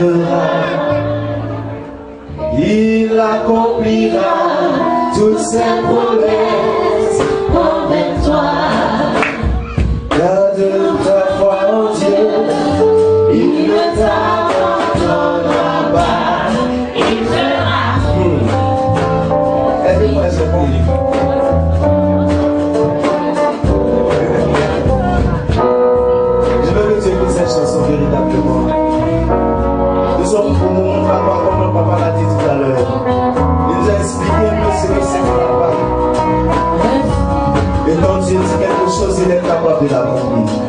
fera, il accomplira toutes ses promesses envers toi. Garde ta foi en Dieu, il ne t'abandonnera pas, il fera. Aidez-moi ce livre. Je veux que tu écoutes cette chanson véritablement. Nous sommes pour mon papa, comme papa l'a dit tout à l'heure. Il nous a expliqué un peu ce que c'est que papa. Et quand Dieu dit quelque chose, il est capable de l'accomplir.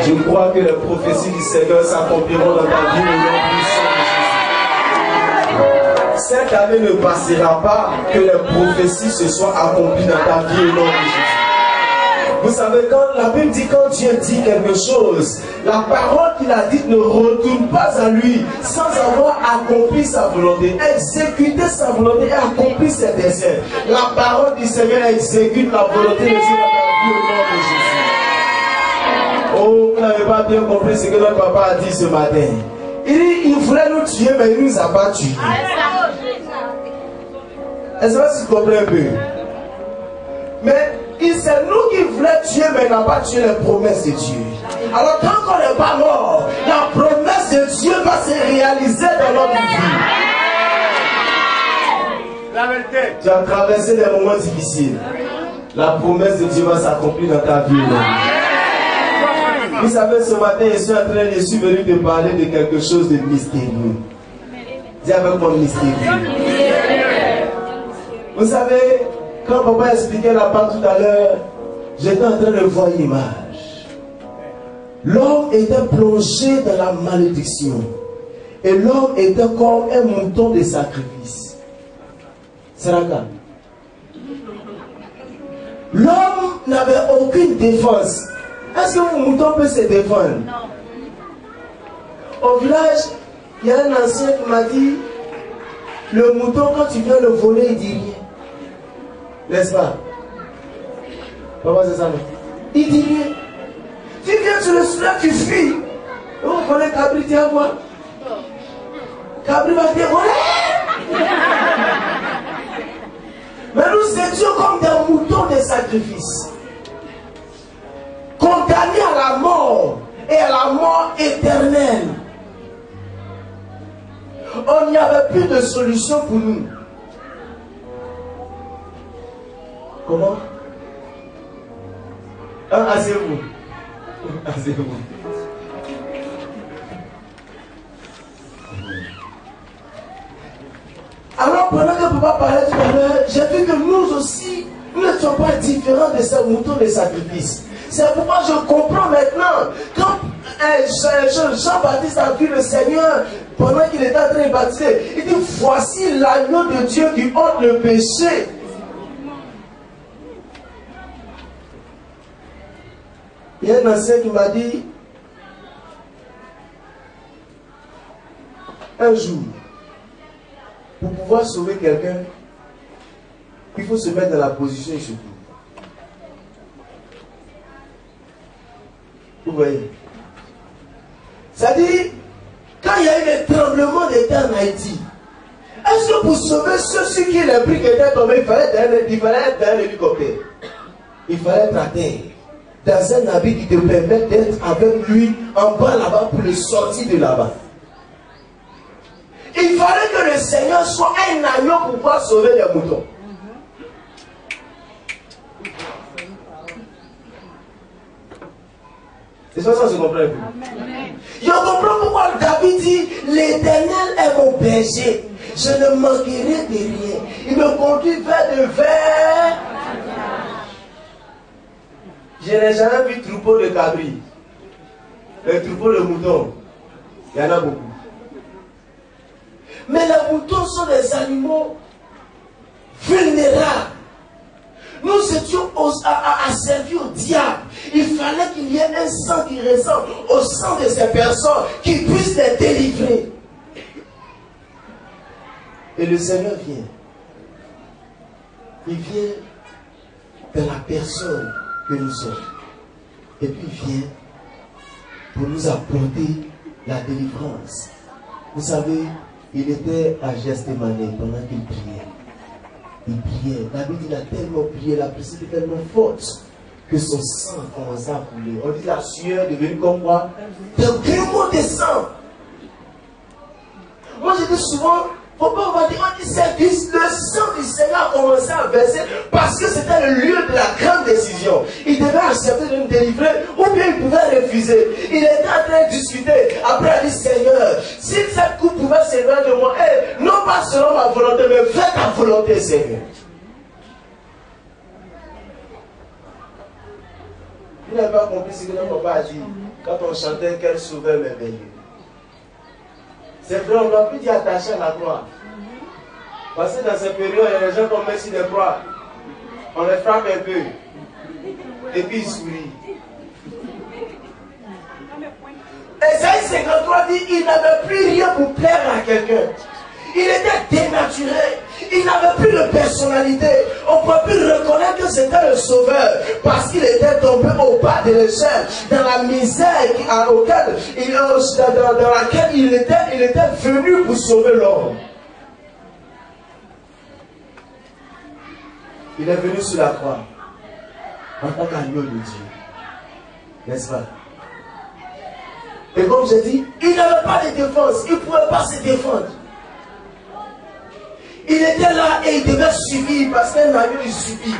Je crois que les prophéties du Seigneur s'accompliront dans ta vie au nom puissant de Jésus. Cette année ne passera pas que les prophéties se soient accomplies dans ta vie au nom de Jésus. Vous savez, quand la Bible dit, quand Dieu dit quelque chose, la parole qu'il a dite ne retourne pas à lui sans avoir accompli sa volonté, exécuté sa volonté et accompli ses desseins. La parole du Seigneur exécute la volonté de Dieu dans ta vie au nom de Jésus. Oh, vous n'avez pas bien compris ce que notre papa a dit ce matin. Il dit, il voulait nous tuer, mais il ne nous a pas tués. Est-ce que tu comprends un peu? Mais c'est nous qui voulons tuer, mais il n'a pas tué les promesses de Dieu. Alors tant qu'on n'est pas mort, la promesse de Dieu va se réaliser dans notre vie. La vérité. Tu as traversé des moments difficiles. La promesse de Dieu va s'accomplir dans ta vie. Vous savez, ce matin, je suis venu te parler de quelque chose de mystérieux. Dis avec moi mystérieux. Vous savez, quand papa expliquait la part tout à l'heure, j'étais en train de voir une image. L'homme était plongé dans la malédiction. Et l'homme était comme un mouton de sacrifice. C'est la cas. L'homme n'avait aucune défense. Est-ce qu'un mouton peut se défendre? Non. Au village, il y a un ancien qui m'a dit, le mouton, quand tu viens le voler, il dit rien. N'est-ce pas? Comment c'est ça? Il dit rien. Tu viens sur le soulève, tu fuis. On connaît Cabri, tiens moi. Cabri va dire, ouais. Mais nous étions comme des moutons de sacrifice. Condamnés à la mort et à la mort éternelle. On n'y avait plus de solution pour nous. Comment? Asseyez-vous. Asseyez-vous. Alors pendant que papa parlait tout à l'heure, j'ai vu que nous aussi, nous ne sommes pas différents de ces moutons de sacrifice. C'est pourquoi je comprends maintenant. Quand Jean-Baptiste a vu le Seigneur pendant qu'il était en train de baptiser, il dit, voici l'agneau de Dieu qui ôte le péché. Il y a un ancien qui m'a dit, un jour, pour pouvoir sauver quelqu'un, il faut se mettre dans la position et se trouve. Vous voyez? C'est-à-dire, quand il y a eu le tremblement de terre en Haïti, est-ce que pour sauver ceux qui les briques étaient tombés, il fallait être dans un hélicoptère? Il fallait être à terre, dans un habit qui te permet d'être avec lui en bas là-bas pour le sortir de là-bas. Il fallait que le Seigneur soit un agneau pour pouvoir sauver les moutons. C'est ça, ça se comprend un peu. Je comprends pourquoi David dit, l'Éternel est mon berger. Je ne manquerai de rien. Il me conduit vers de verts. Je n'ai jamais vu troupeau de cabris. Les troupeaux de moutons, il y en a beaucoup. Mais les moutons sont des animaux vulnérables. Nous étions à servir au diable. Il fallait qu'il y ait un sang qui ressemble au sang de ces personnes qui puissent les délivrer. Et le Seigneur vient. Il vient dans la personne que nous sommes. Et puis il vient pour nous apporter la délivrance. Vous savez, il était à Gethsémani pendant qu'il priait. Il priait. David, il a tellement prié, la prière était tellement forte que son sang commençait à couler. On dit la sueur est devenue comme quoi? De grumeaux de sang. Moi, je dis souvent, faut pas on va dire, on dit service, le sang du Seigneur a commencé à verser parce que c'était le lieu de la grande décision. Il devait accepter de nous délivrer ou bien il pouvait refuser. Il était en train de discuter. Après, il dit, Seigneur, si cette coupe pouvait s'éloigner de moi, non pas selon ma volonté, mais fais ta volonté, Seigneur. Vous n'avez pas compris ce que notre papa a dit quand on chantait quel sauveur merveilleux. C'est vrai, on ne doit plus dire attaché à la croix. Parce que dans ces périodes, il y a des gens qui ont mis sur des croix. On les frappe un peu. Et puis ils sourient. Esaïe 53 dit il n'avait plus rien pour plaire à quelqu'un. Il était dénaturé. Il n'avait plus de personnalité. On ne peut plus reconnaître que c'était le sauveur parce qu'il était était tombé au bas de l'échelle, dans la misère dans laquelle il était venu pour sauver l'homme. Il est venu sur la croix en tant qu'agneau de Dieu. N'est-ce pas? Et comme je dis, il n'avait pas de défense. Il ne pouvait pas se défendre. Il était là et il devait subir parce qu'un agneau il subit.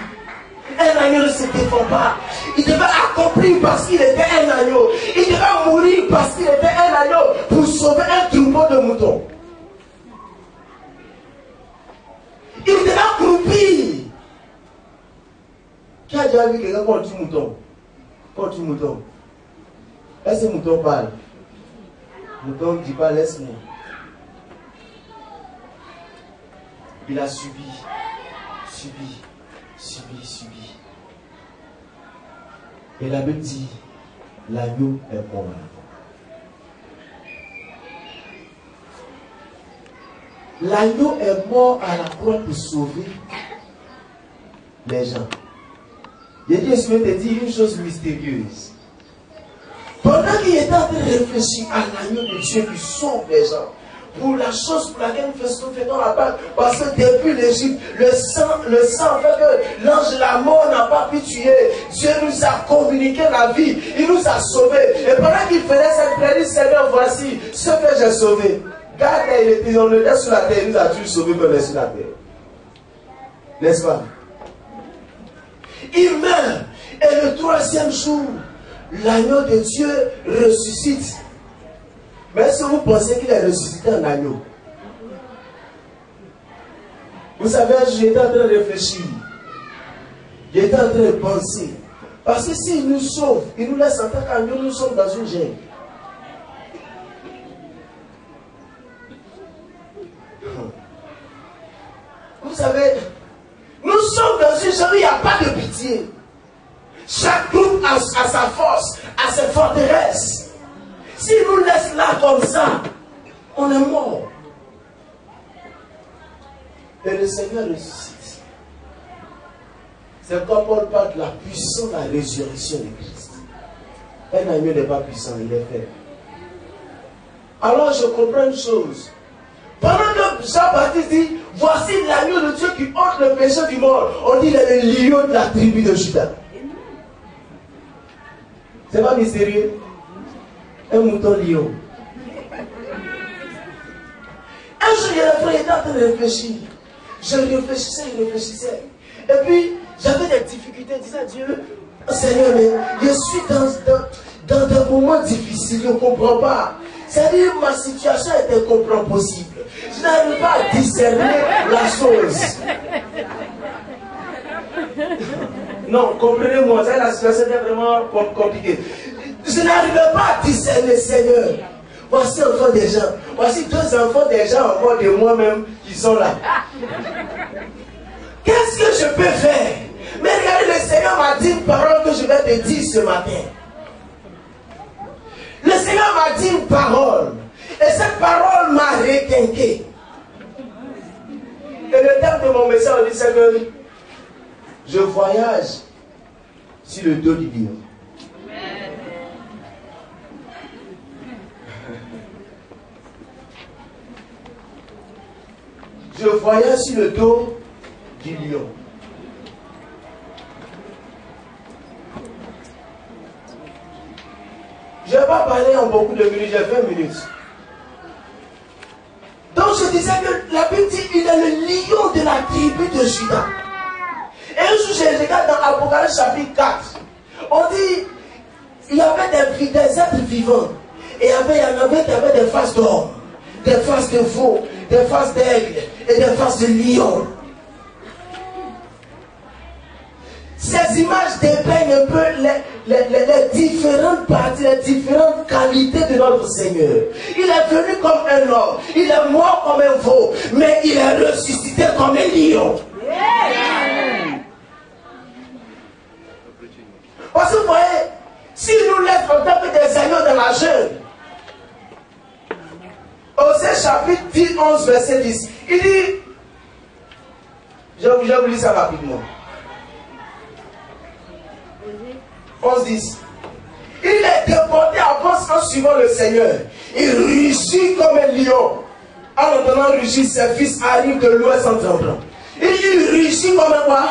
Un agneau ne se défend pas. Il devait accomplir parce qu'il était un agneau. Il devait mourir parce qu'il était un agneau pour sauver un troupeau de moutons. Il devait accroupir. Qui a déjà vu quelqu'un contre un mouton? Contre un mouton. Est-ce que le mouton parle? Le mouton ne dit pas laisse-moi. Il a subi. Et la Bible dit, l'agneau est mort. L'agneau est mort à la croix pour sauver les gens. Et Dieu te dit une chose mystérieuse. Pendant qu'il était en train de réfléchir à l'agneau de Dieu qui sauve les gens, pour la chose pour laquelle nous faisons la Pâque, parce que depuis l'Égypte, le sang fait que l'ange de la mort n'a pas pu tuer. Dieu nous a communiqué la vie, il nous a sauvés. Et pendant qu'il faisait cette prière, il dit, Seigneur, voici ce que j'ai sauvé. Garde, on était sur la terre, il nous a toujours sauvés quand on est sur la terre. N'est-ce pas? Il meurt. Et le troisième jour, l'agneau de Dieu ressuscite. Mais est-ce que vous pensez qu'il est ressuscité en agneau? Vous savez, j'étais en train de réfléchir. J'étais en train de penser. Parce que s'il nous sauve, il nous laisse en tant qu'agneau, nous sommes dans une gêne. Vous savez, nous sommes dans une gêne où il n'y a pas de pitié. Chaque groupe a sa force, a ses forteresses. S'il nous laisse là comme ça, on est mort. Et le Seigneur ressuscite. C'est comme Paul parle de la puissance de la résurrection de Christ. Un agneau n'est pas puissant, il est faible. Alors je comprends une chose. Pendant que Jean-Baptiste dit, voici l'agneau de Dieu qui ôte le péché du monde, on dit il est le lion de la tribu de Juda. C'est pas mystérieux? Un mouton lion. Un jour, il était en train de réfléchir. Je réfléchissais. Et puis, j'avais des difficultés. Je disais à Dieu, Seigneur, mais je suis dans des moments difficiles, je ne comprends pas. C'est-à-dire, ma situation est incompréhensible. Je n'arrive pas à discerner la chose. Non, comprenez-moi, la situation est vraiment compliquée. Je n'arrivais pas à discerner, Seigneur. Voici enfants des gens. Voici deux enfants des gens encore de moi-même qui sont là. Qu'est-ce que je peux faire? Mais regardez, le Seigneur m'a dit une parole que je vais te dire ce matin. Le Seigneur m'a dit une parole. Et cette parole m'a requinqué. Et le terme de mon message dit c'est que je voyage sur le dos du lion. Je voyage sur le dos du lion. Je ne vais pas parler en beaucoup de minutes, j'ai 20 minutes. Donc je disais que la Bible dit il est le lion de la tribu de Juda. Et un jour je regarde dans Apocalypse chapitre 4. On dit il y avait des êtres vivants. Et il y en avait qui avaient des faces d'homme, des faces de veau, des faces d'aigle et des faces de lion. Ces images dépeignent un peu les différentes parties, les différentes qualités de notre Seigneur. Il est venu comme un homme, il est mort comme un veau, mais il est ressuscité comme un lion. Parce que vous voyez, s'il nous laisse en tant que des agneaux dans la jeûne, Osée chapitre 10, 11, verset 10, il dit, je vous lis ça rapidement. 11-10. Il est déporté en suivant le Seigneur. Il rugit comme un lion. En entendant rugir, ses fils arrivent de l'ouest en tremblant. Il rugit comme un quoi?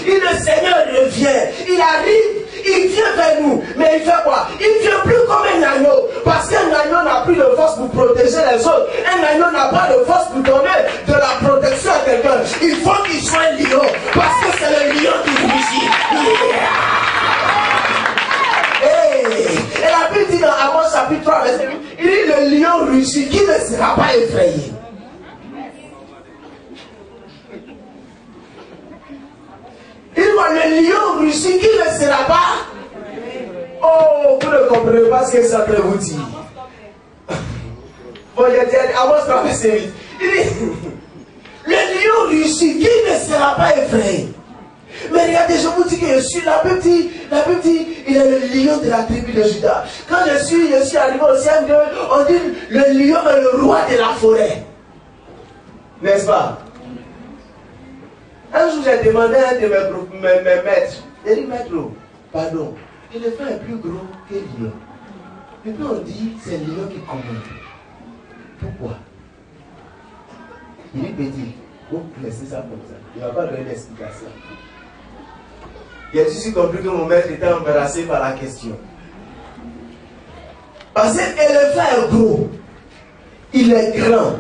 Et le Seigneur revient. Il arrive, il vient vers nous. Mais il fait quoi? Il vient plus comme un agneau. Parce qu'un agneau n'a plus de force pour protéger les autres. Un agneau n'a pas de force pour donner de la protection à quelqu'un. Il faut qu'il soit un lion. Parce que c'est le lion qui rugit. Et la Bible dit dans Amos chapitre 3, verset 8, il dit le lion rugit, qui ne sera pas effrayé. Il dit le lion rugit, qui ne sera pas. Oh, vous ne comprenez pas ce que ça peut vous dire. Bon, il dit Amos 3, verset 8. Il dit le lion rugit, qui ne sera pas effrayé. Mais regardez, je vous dis que je suis la Bible dit, il est le lion de la tribu de Juda. Quand je suis arrivé au ciel, on dit le lion est le roi de la forêt. N'est-ce pas? Un jour, j'ai demandé à un de mes maîtres, j'ai dit, maître, pardon, l'éléphant est plus gros que le lion. Et puis on dit, c'est le lion qui commande. Pourquoi? Il dit, petit, vous laissez ça comme ça. Il ne va pas donner d'explication. J'ai tout de suite compris que mon maître était embarrassé par la question. Parce que l'éléphant est gros. Il est grand.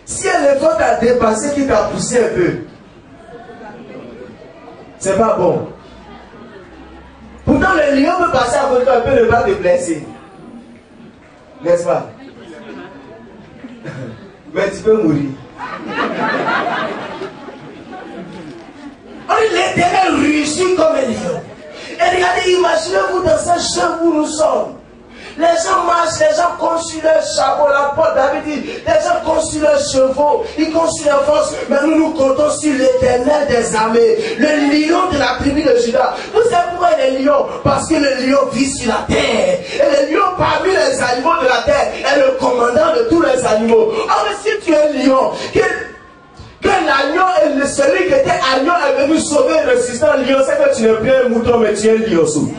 Si l'éléphant t'a dépassé, qu'il t'a poussé un peu, c'est pas bon. Pourtant, le lion peut passer à côté un peu, ne pas te blesser. N'est-ce pas? Mais tu peux mourir. L'Éternel rugit comme un lion. Et regardez, imaginez-vous dans ce champ où nous sommes. Les gens marchent, les gens construisent leurs chapeaux, la porte David dit, les gens construisent leurs chevaux, ils construisent leurs forces, mais nous comptons sur l'Éternel des armées, le lion de la tribu de Juda. Vous savez pourquoi il est lion? Parce que le lion vit sur la terre. Et le lion parmi les animaux de la terre est le commandant de tous les animaux. Alors si tu es lion, que l'agneau et celui qui était agneau est venu sauver le résistant lion, c'est que tu n'es plus un mouton, mais tu es un lionceau.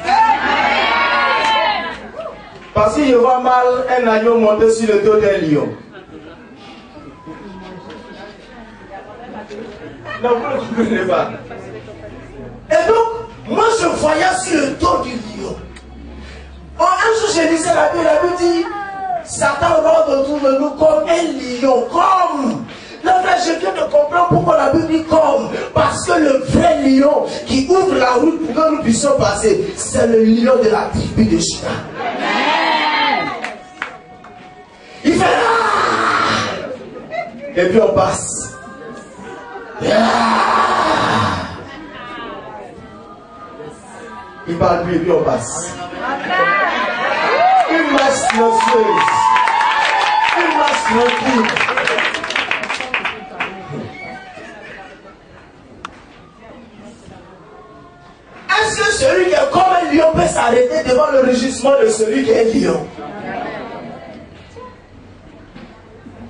Parce qu'il voit mal un agneau monter sur le dos d'un lion. Non, vous ne comprenez pas. Et donc, moi je voyais sur le dos du lion. Un jour je lisais la Bible dit, Satan rôde autour de nous comme un lion, comme. Non, mais je viens de comprendre pourquoi la Bible dit comme. Parce que le vrai lion qui ouvre la route pour que nous puissions passer, c'est le lion de la tribu de Juda. Il fait et puis on passe. Il parle plus et puis on passe. Une marche silencieuse. Une marche tranquille. Est-ce que celui qui est comme un lion peut s'arrêter devant le rugissement de celui qui est lion?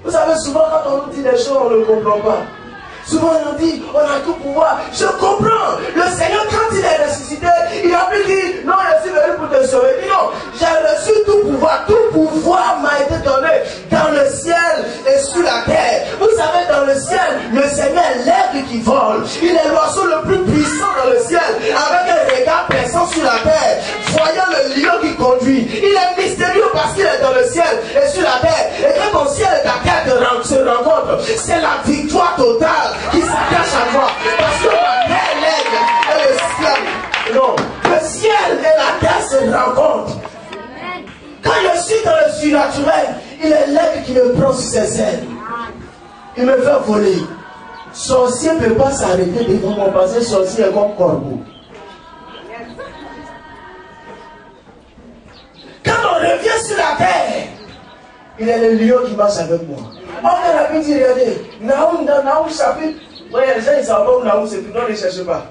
Vous savez, souvent quand on nous dit des choses, on ne comprend pas. Souvent on nous dit, on a tout pouvoir. Je comprends. Le Seigneur, quand il est ressuscité, il a plus dit, non, je suis venu pour te sauver. Il dit, non, j'ai reçu tout pouvoir. Tout pouvoir m'a été donné dans le ciel et sur la terre. Vous savez, dans le ciel, le Seigneur est l'aigle qui vole. Il est l'oiseau le plus puissant dans le ciel, avec un regard perçant sur la terre, voyant le lion qui conduit. Il est mystérieux parce qu'il est dans le ciel et sur la terre. Et quand ton ciel et ta terre se rencontrent, c'est la victoire totale qui s'attache à toi. Parce que la terre, l'aigle et le ciel. Non, le ciel et la terre se rencontrent. Quand je suis dans le surnaturel, il est l'aigle qui me prend sur ses ailes. Il me fait voler. Sorcier ne peut pas s'arrêter devant moi parce que sorcier est comme corbeau. Quand on revient sur la terre, il est le lion qui marche avec moi. On a la petite, regardez, Naoum, dans Naoum chapitre, ouais, les gens ils ne savent pas où Naoum c'est, non, ne les cherchez pas.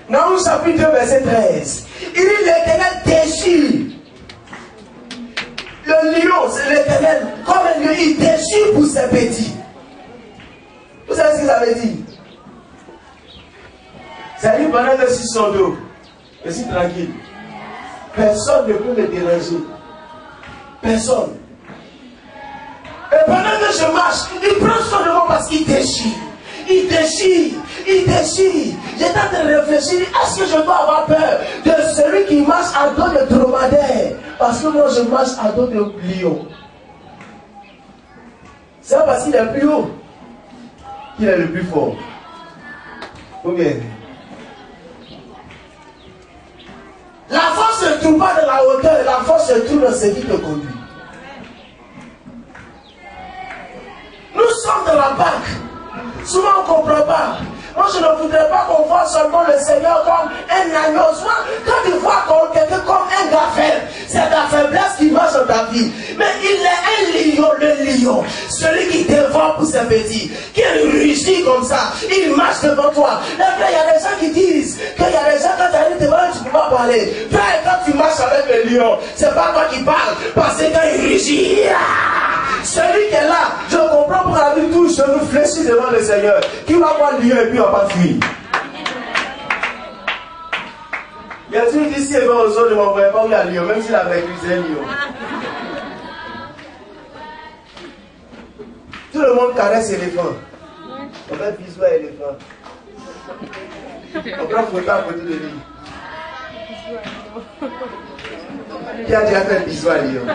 Naoum chapitre 2, verset 13. Il dit l'Éternel déchire. Le lion, c'est l'Éternel, comme un lion, il déchire pour ses petits. Vous savez ce que ça veut dire? est sur son dos. Je suis tranquille. Personne ne peut me déranger. Personne. Et pendant que je marche, il prend son de moi parce qu'il déchire. Il déchire. Il déchire. J'étais en train de réfléchir. Est-ce que je dois avoir peur de celui qui marche à dos de dromadaire? Parce que moi je marche à dos de lion. C'est parce qu'il est plus haut qu'il est le plus fort. Ou bien? La force ne trouve pas dans la hauteur, la force se trouve dans ce qui te conduit. Nous sommes dans la Pâque. Souvent on ne comprend pas. Moi je ne voudrais pas qu'on voit seulement le Seigneur comme un agneau. Soit quand tu vois quelqu'un comme un gars faible, c'est ta faiblesse qui marche dans ta vie. Mais il est un lion, le lion. Celui qui dévore pour ses petits, qui rugit comme ça, il marche devant toi. Après, il y a des gens qui disent qu'il y a des gens quand tu arrives devant eux, tu ne peux pas parler. Frère, quand tu marches avec le lion, c'est pas toi qui parles, parce que quand il rugit, celui qui est là, je comprends pour la vie touche, je nous fléchis devant le Seigneur, qui va voir le lion et puis on va pas fuir. Il y a toujours dit si il va aux autres, je ne m'envoyais pas où il y a le lion, même s'il avait écrit un lion. Tout le monde caresse l'éléphant. On fait bisous à l'éléphant. On prend photo à côté de lui. Qui a déjà fait un bisou à lion?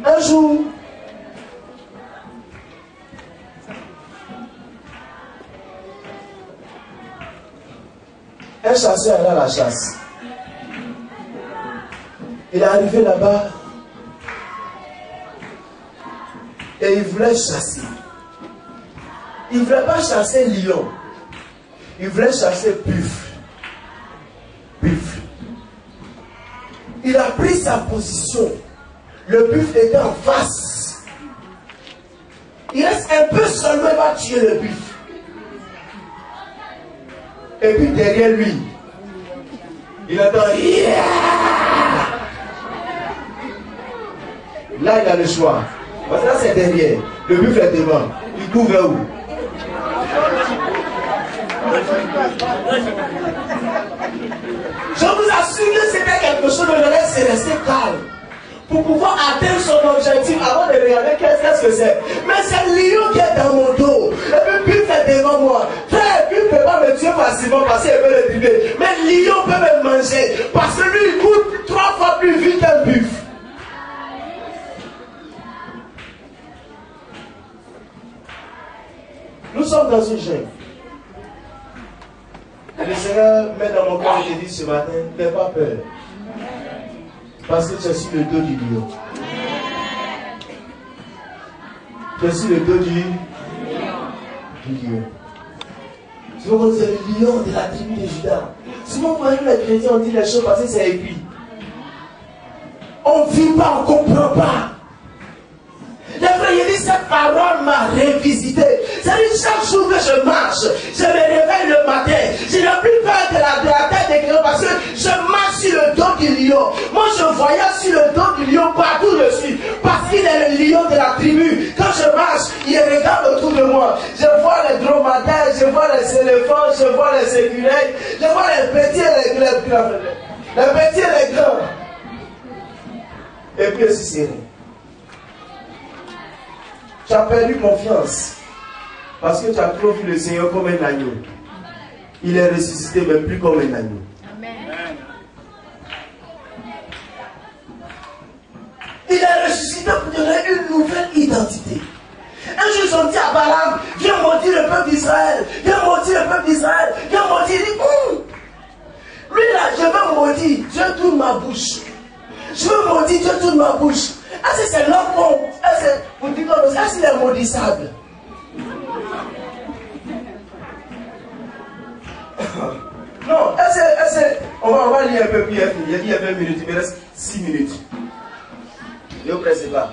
Un jour, un chasseur allait à la chasse. Il est arrivé là-bas et il voulait chasser. Il ne voulait pas chasser lion. Il voulait chasser buffle. Buffle. Il a pris sa position. Le buffle était en face. Il reste un peu seulement, il va tuer le buffle. Et puis derrière lui, il attend. Yeah! Là, il a le choix. Parce que là, c'est derrière. Le buffle est devant. Il court vers où? Je vous assure que c'était quelque chose de rester calme. Pour pouvoir atteindre son objectif avant de regarder qu'est-ce que c'est. Mais c'est le lion qui est dans mon dos. Et puis buffle est devant moi. Frère, buffle ne peut pas me tuer facilement parce qu'il peut le dribbler. Mais le lion peut me manger. Parce que lui, il court 3 fois plus vite qu'un buffle. Nous sommes dans une jungle. Et le Seigneur met dans mon cœur et te dit ce matin, n'aie pas peur. Parce que tu es sur le dos du lion. Tu es sur le dos du lion. Tu vois, c'est le lion de la tribu de Judas. Souvent, quand les chrétiens on dit les choses parce que c'est écrit. On ne vit pas, on ne comprend pas. Les frères, il dit cette parole m'a révisité. C'est-à-dire chaque jour que je marche, je me réveille le matin. Je n'ai plus peur de la tête des lions parce que je marche sur le dos du lion. Moi je voyage sur le dos du lion partout où je suis. Parce qu'il est le lion de la tribu. Quand je marche, il regarde autour de moi. Je vois les dromadaires, je vois les éléphants, je vois les écureuils, je vois les petits et les grands. Les petits et les grands. Et puis aussi c'est vrai. Tu as perdu confiance parce que tu as trop vu le Seigneur comme un agneau. Il est ressuscité, mais plus comme un agneau. Amen. Il est ressuscité pour donner une nouvelle identité. Un jour, ils ont dit à Balaam, viens maudire le peuple d'Israël, viens maudire le peuple d'Israël, viens maudire. Il dit, lui là, je veux maudire, Dieu tourne ma bouche. Je veux maudire, Dieu tourne ma bouche. Est-ce que c'est l'homme bon? Est-ce qu'il est maudissable? Non, on va lire un peu plus. Il a dit il y a 20 minutes, il me reste 6 minutes. Ne vous pressez pas.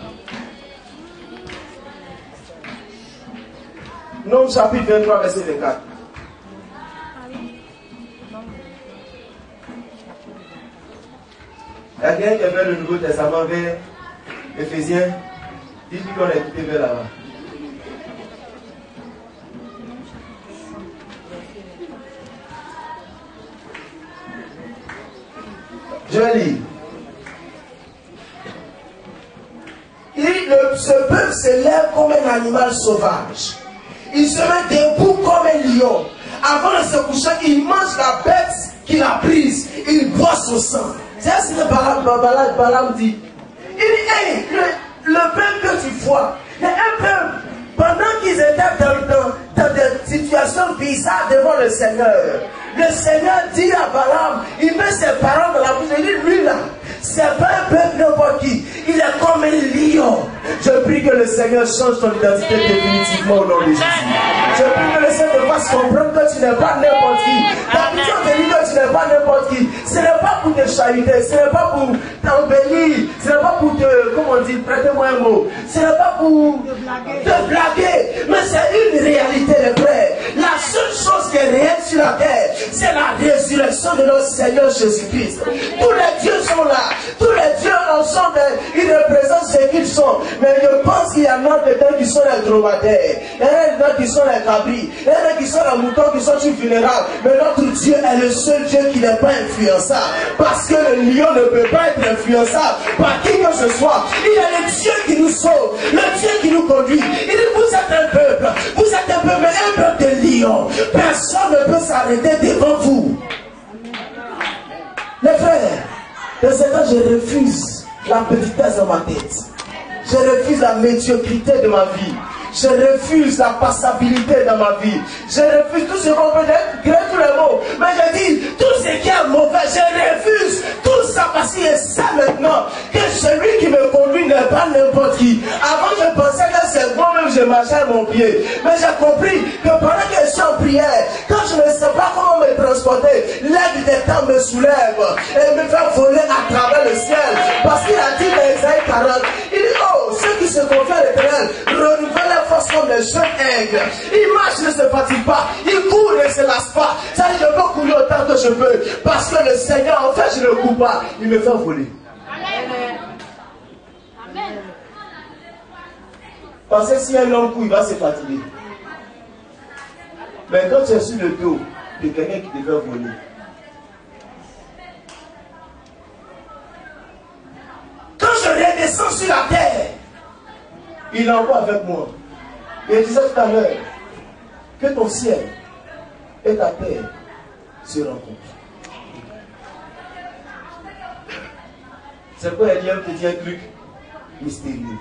Nom chapitre 23, verset 24. Il y a quelqu'un qui a fait le Nouveau Testament vers Éphésiens. Dites-lui qu'on a quitté vers là-bas. Je lis. Ce peuple se lève comme un animal sauvage. Il se met debout comme un lion. Avant de se coucher, il mange la bête qu'il a prise. Il boit son sang. C'est ce que Balaam dit. Il dit, hey, le peuple que tu vois, il y a un peuple, pendant qu'ils étaient dans des situations bizarres devant le Seigneur, le Seigneur dit à Balaam, il met ses paroles dans la bouche, il dit, lui là, c'est pas un peuple n'importe qui, il est comme un lion. Je prie que le Seigneur change ton identité définitivement au nom de Jésus. Je prie que le Seigneur te fasse comprendre que tu n'es pas n'importe qui. D'habitude, on te dit que tu n'es pas n'importe qui. Ce n'est pas pour te chahuter, ce n'est pas pour t'embellir, ce n'est pas pour te, comment on dit, prêtez-moi un mot. Ce n'est pas pour te blaguer, mais c'est une réalité, les frères. La seule chose qui est réelle sur la terre, c'est la résurrection de notre Seigneur Jésus-Christ. Tous les dieux sont là. Tous les dieux ensemble, ils représentent ce qu'ils sont. Mais je pense qu'il y en a dedans qui sont les dromadaires. Il y en a dedans qui sont les cabris. Il y en a qui sont les moutons qui sont sur funérailles. Mais notre Dieu est le seul Dieu qui n'est pas influençable. Parce que le lion ne peut pas être influençable par qui que ce soit. Il y a le Dieu qui nous sauve, le Dieu qui nous conduit. Il dit, vous êtes un peuple, mais un peuple de lions. Personne ne peut s'arrêter devant vous. Les frères, de ce temps, je refuse la petitesse de ma tête. Je refuse la médiocrité de ma vie. Je refuse la passabilité dans ma vie. Je refuse tout ce qu'on peut dire, tous les mots. Mais je dis, tout ce qui est mauvais, je refuse tout ça parce qu'il est ça maintenant. Que celui qui me conduit n'est pas n'importe qui. Avant, je pensais que c'est moi-même, je marchais à mon pied. Mais j'ai compris que pendant que je suis en prière, quand je ne sais pas comment me transporter, l'aide des temps me soulève et me fait voler à travers le ciel. Parce qu'il a dit dans Isaïe 40, il dit, oh, ceux qui se confient à l'Éternel, renouvellent la force comme les jeunes aigles. Ils marchent, ne se fatiguent pas. Ils courent, ne se lassent pas. Ça dit, je peux courir autant que je peux. Parce que le Seigneur, en fait, je ne cours pas. Il me fait voler. Amen. Amen. Parce que si un homme court, il va se fatiguer. Mais quand tu es sur le dos de quelqu'un qui te fait voler, quand je redescends sur la terre, il envoie avec moi. Et il disait tout à l'heure que ton ciel et ta terre se rencontrent. C'est quoi Eliam te dit un truc mystérieux?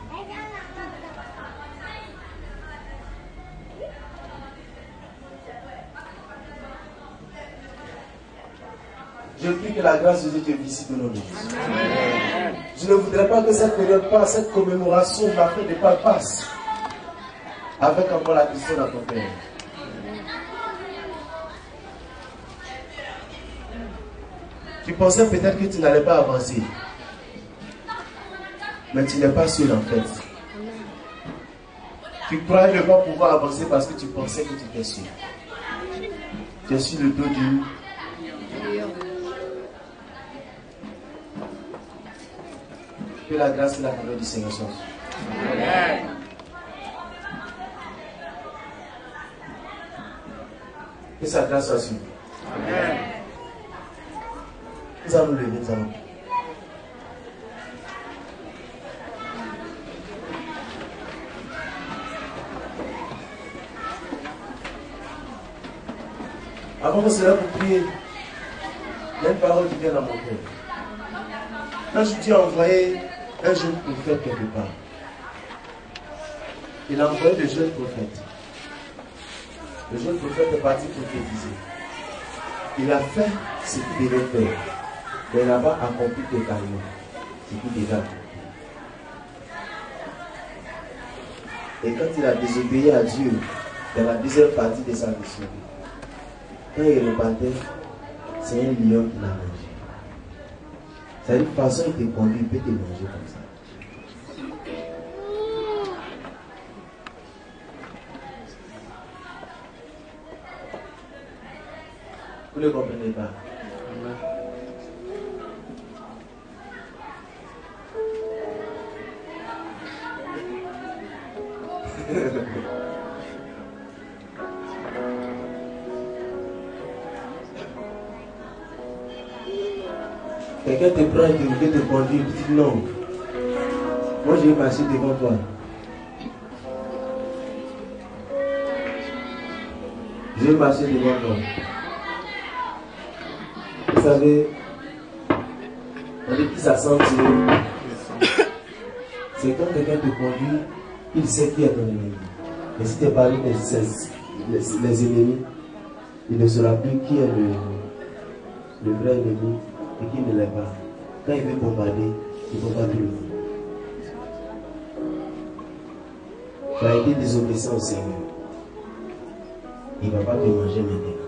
Je prie que la grâce de Dieu te visite au nom de Jésus. Je ne voudrais pas que cette période passe, cette commémoration de la fête de Pâques passe avec encore la question dans ton cœur. Tu pensais peut-être que tu n'allais pas avancer. Mais tu n'es pas seul en fait. Tu croyais ne pas pouvoir avancer parce que tu pensais que tu étais seul. Tu es sur le dos du... Que la grâce et la faveur du Seigneur soient. Amen. Que sa grâce soit sur nous. Amen. Nous allons lever, nous allons. Avant que cela pour prier, il y a une parole qui vient dans mon cœur. Quand je dis envoyer un jeune prophète quelque part, il a envoyé le jeune prophète. Le jeune prophète est parti prophétiser. Il a fait ce qu'il devait faire. Mais il n'a pas accompli totalement ce qu'il devait accomplir. Et quand il a désobéi à Dieu dans la deuxième partie de sa mission, quand il repartait, c'est un lion qui l'a mangé. C'est une façon il te conduit, il peut te manger comme ça. Vous ne comprenez pas. Quelqu'un te prend et te conduit, il dit non. Moi je vais passer devant toi. Je vais passer devant toi. Vous savez, on dit que ça sent c'est quand quelqu'un te conduit, il sait qui est ton ennemi. Et si tu es parmi les ennemis, il ne saura plus qui est le vrai ennemi et qui ne l'est pas. Quand il veut bombarder, il bombarde le monde. Tu as été désobéissant au Seigneur. Il ne va pas te manger maintenant.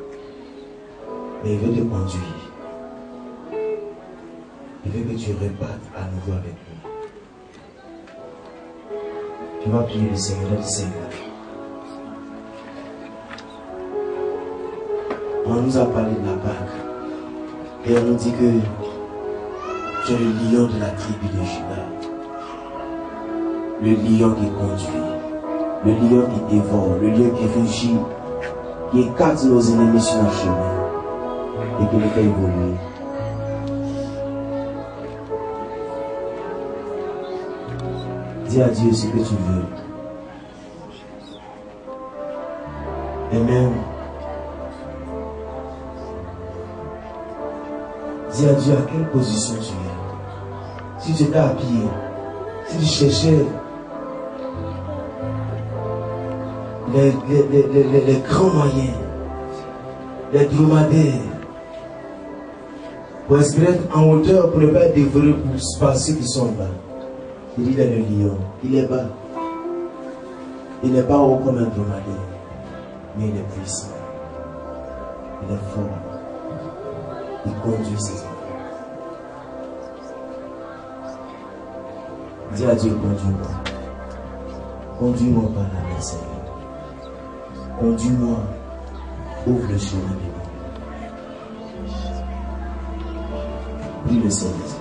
Mais il veut te conduire. Il veut que tu repartes à nouveau avec lui. Tu vas prier le Seigneur, le Seigneur. On nous a parlé de la Pâque. Et on nous dit que tu es le lion de la tribu de Juda. Le lion qui conduit. Le lion qui dévore. Le lion qui rugit. Qui écarte nos ennemis sur le chemin. Et qui les fait évoluer. Dis à Dieu ce que tu veux. Et même, dis à Dieu à quelle position tu es. Si tu étais à pied, si tu cherchais les grands moyens, les dromadaires, pour espérer être en hauteur, pour ne pas être dévoré par ceux qui sont bas. Il est le lion, il est bas. Il n'est pas haut comme un dromadaire, mais il est puissant. Il est fort. Il conduit ses enfants. Dis à Dieu, conduis-moi. Conduis-moi par la main, Seigneur. Conduis-moi. Ouvre le chemin de nous. Prie le Seigneur.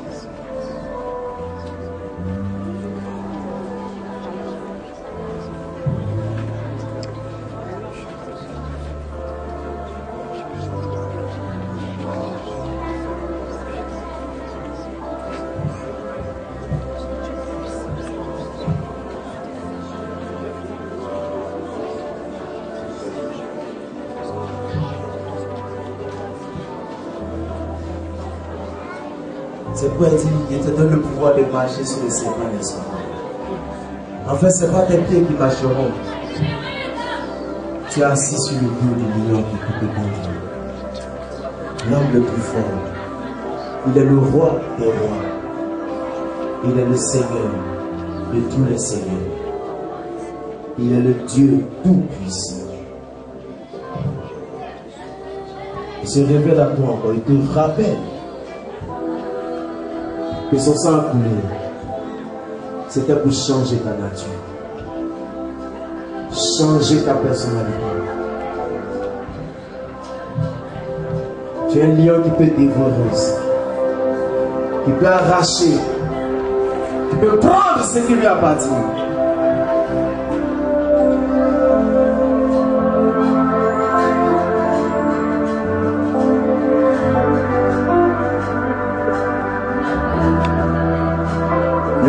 C'est pourquoi il dit, il te donne le pouvoir de marcher sur les serpents et les scorpions. En fait, ce n'est pas tes pieds qui marcheront. Tu es assis sur le dos du lion qui peut te conduire. L'homme le plus fort. Il est le roi des rois. Il est le Seigneur de tous les seigneurs. Il est le Dieu tout-puissant. Il se révèle à toi encore. Il te rappelle que son sang a coulé, c'était pour changer ta nature, changer ta personnalité. Tu es un lion qui peut dévorer, qui peut arracher, qui peut prendre ce qui lui appartient.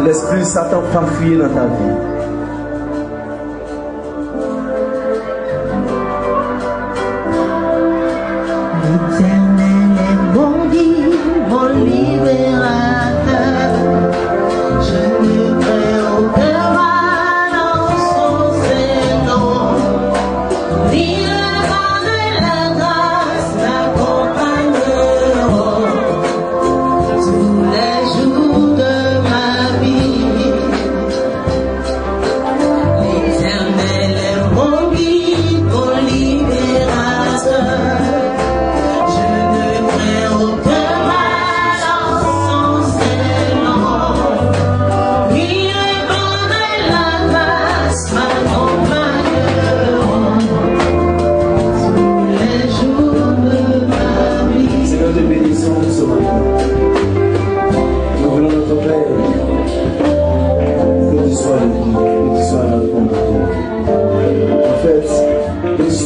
L'esprit Satan va fuir dans ta vie. L'Éternel est mon guide, mon libérateur. Je ne crains aucun mal en son Seigneur. Ni le vent de la grâce m'accompagneront tous les jours de ma vie.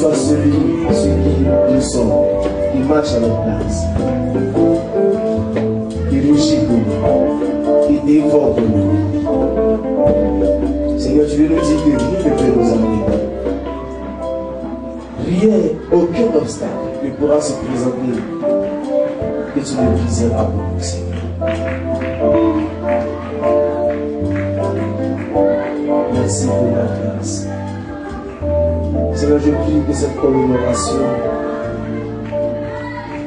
soit celui sur qui nous sommes. Il marche à notre place. Il rougit pour nous. Il dévore pour nous. Seigneur, tu veux nous dire que rien ne peut nous amener. Rien, aucun obstacle ne pourra se présenter que tu ne briseras pour nous, Seigneur. Merci pour la grâce. Seigneur, je prie que cette commémoration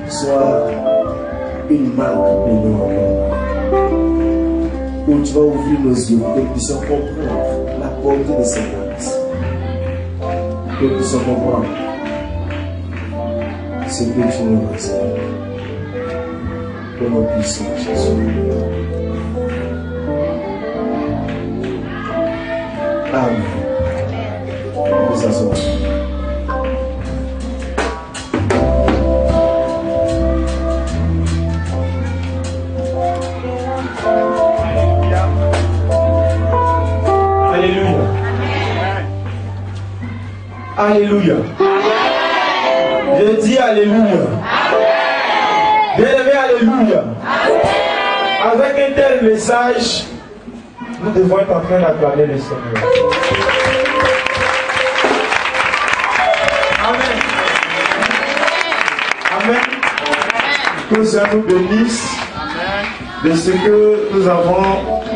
soit une marque de nous encore. Où tu vas ouvrir nos yeux, que nous puissions comprendre la portée de ces grâces. Que nous puissions comprendre ce que tu nous réserves. Pour nos puissants, Jésus. Amen. Nous asseyons. Alléluia. Alléluia. Je dis Alléluia. Bien-aimé, Alléluia. Avec un tel message, nous devons être en train d'acclamer le Seigneur. Amen. Amen. Que le Seigneur nous bénisse de ce que nous avons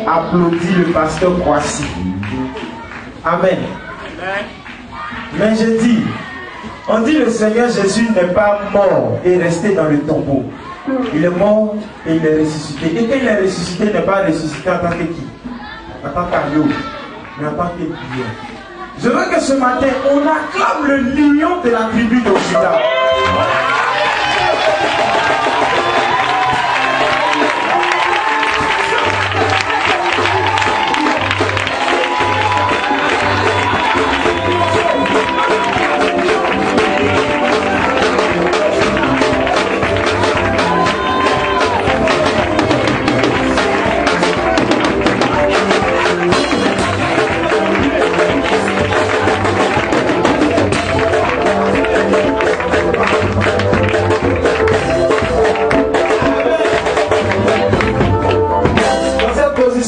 applaudi le pasteur Kwasi. Amen. Mais je dis, on dit le Seigneur Jésus n'est pas mort et resté dans le tombeau. Il est mort et il est ressuscité. Et quand il est ressuscité, il n'est pas ressuscité en tant que qui? En tant qu'agneau, mais en tant que lion. Je veux que ce matin, on acclame le lion de la tribu de Juda.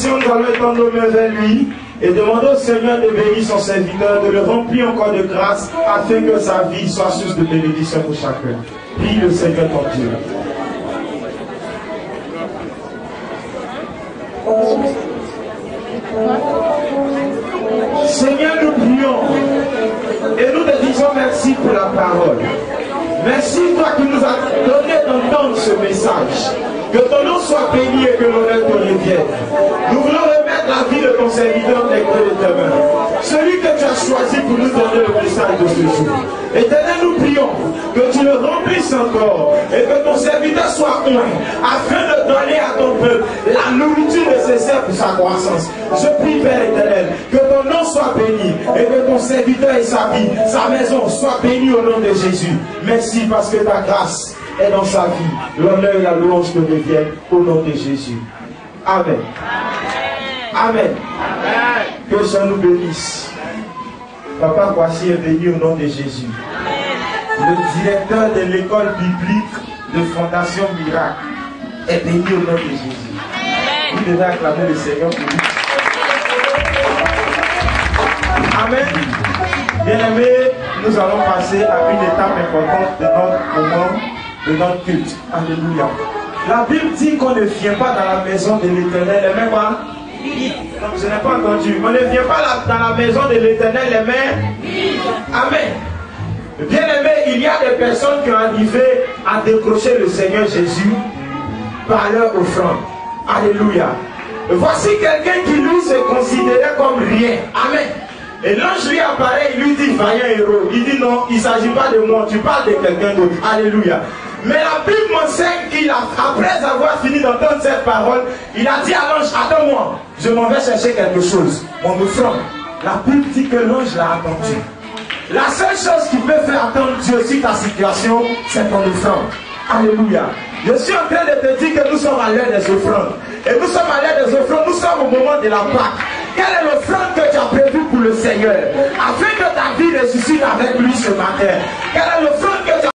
Nous allons étendre nos mains vers lui et demander au Seigneur de bénir son serviteur, de le remplir encore de grâce afin que sa vie soit source de bénédiction pour chacun. Prie le Seigneur ton Dieu. Seigneur, nous prions et nous te disons merci pour la parole. Merci toi qui nous as donné d'entendre ce message. Que ton nom soit béni et que l'honneur te revienne. Nous voulons remettre la vie de ton serviteur entre tes mains. Celui que tu as choisi pour nous donner le message de ce jour. Éternel, nous prions que tu le remplisses encore et que ton serviteur soit oint afin de donner à ton peuple la nourriture nécessaire pour sa croissance. Je prie, Père éternel, que ton nom soit béni et que ton serviteur et sa vie, sa maison soient bénis au nom de Jésus. Merci parce que ta grâce est dans sa vie. L'honneur et la louange te reviennent au nom de Jésus. Amen. Amen. Amen. Que le Seigneur nous bénisse. Papa Kwasi est béni au nom de Jésus. Le directeur de l'école biblique de Fondation Miracle est béni au nom de Jésus. Vous devez acclamer le Seigneur pour lui. Amen. Bien-aimés, nous allons passer à une étape importante de notre moment, de notre culte. Alléluia. La Bible dit qu'on ne vient pas dans la maison de l'Éternel les mains quoi? Donc je n'ai pas entendu. On ne vient pas dans la maison de l'Éternel les mains. Amen. Bien-aimé, il y a des personnes qui ont arrivé à décrocher le Seigneur Jésus par leur offrande. Alléluia. Voici quelqu'un qui lui se considérait comme rien. Amen. Et l'ange lui apparaît, il lui dit, vaillant héros. Il dit non, il ne s'agit pas de moi, tu parles de quelqu'un d'autre. Alléluia. Mais la Bible m'enseigne qu'il a, après avoir fini d'entendre cette parole, il a dit à l'ange, attends-moi, je m'en vais chercher quelque chose. Mon offrande. La Bible dit que l'ange l'a attendu. La seule chose qui peut faire attendre Dieu sur ta situation, c'est ton offrande. Alléluia. Je suis en train de te dire que nous sommes à l'heure des offrandes. Et nous sommes à l'heure des offrandes, nous sommes au moment de la Pâque. Quelle est l'offrande que tu as prévue pour le Seigneur? Afin que ta vie ressuscite avec lui ce matin. Quel est le feu